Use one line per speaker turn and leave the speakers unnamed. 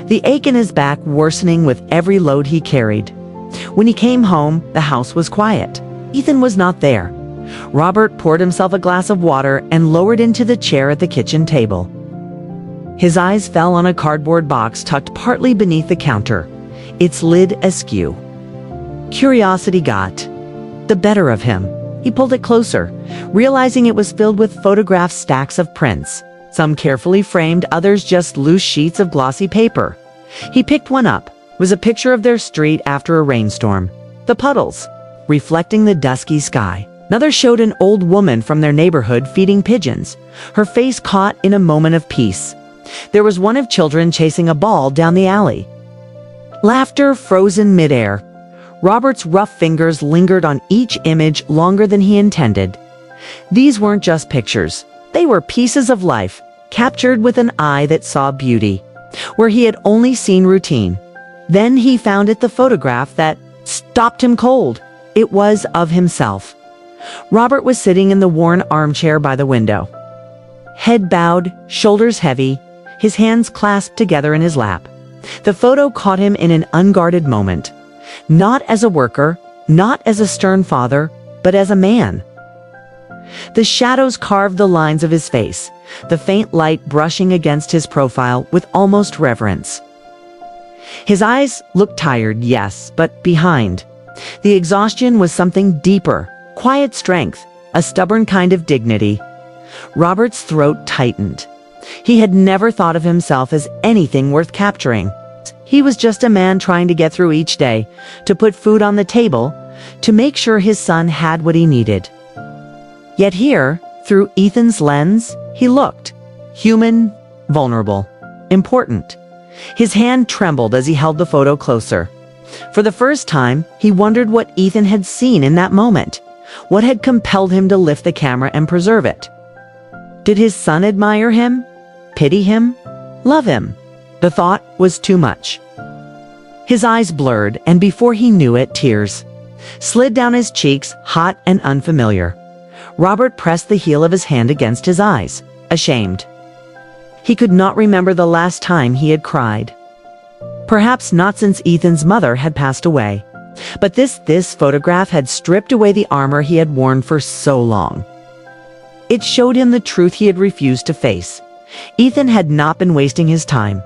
the ache in his back worsening with every load he carried. When he came home, the house was quiet. Ethan was not there. Robert poured himself a glass of water and lowered into the chair at the kitchen table. His eyes fell on a cardboard box tucked partly beneath the counter, its lid askew. Curiosity got the better of him. He pulled it closer, realizing it was filled with photographed stacks of prints, some carefully framed, others just loose sheets of glossy paper. He picked one up. It was a picture of their street after a rainstorm, the puddles reflecting the dusky sky. Another showed an old woman from their neighborhood feeding pigeons, her face caught in a moment of peace. There was one of children chasing a ball down the alley. Laughter frozen midair. Robert's rough fingers lingered on each image longer than he intended. These weren't just pictures. They were pieces of life, captured with an eye that saw beauty, where he had only seen routine. Then he found it the photograph that stopped him cold. It was of himself. Robert was sitting in the worn armchair by the window. Head bowed, shoulders heavy, his hands clasped together in his lap. The photo caught him in an unguarded moment. Not as a worker, not as a stern father, but as a man. The shadows carved the lines of his face, the faint light brushing against his profile with almost reverence. His eyes looked tired, yes, but behind. The exhaustion was something deeper, quiet strength, a stubborn kind of dignity. Robert's throat tightened. He had never thought of himself as anything worth capturing. He was just a man trying to get through each day, to put food on the table, to make sure his son had what he needed. Yet here, through Ethan's lens, he looked human, vulnerable, important. His hand trembled as he held the photo closer. For the first time, he wondered what Ethan had seen in that moment. What had compelled him to lift the camera and preserve it? Did his son admire him? Pity him? Love him? The thought was too much. His eyes blurred, and before he knew it, tears slid down his cheeks, hot and unfamiliar. Robert pressed the heel of his hand against his eyes, ashamed. He could not remember the last time he had cried. Perhaps not since Ethan's mother had passed away. But this photograph had stripped away the armor he had worn for so long. It showed him the truth he had refused to face. Ethan had not been wasting his time.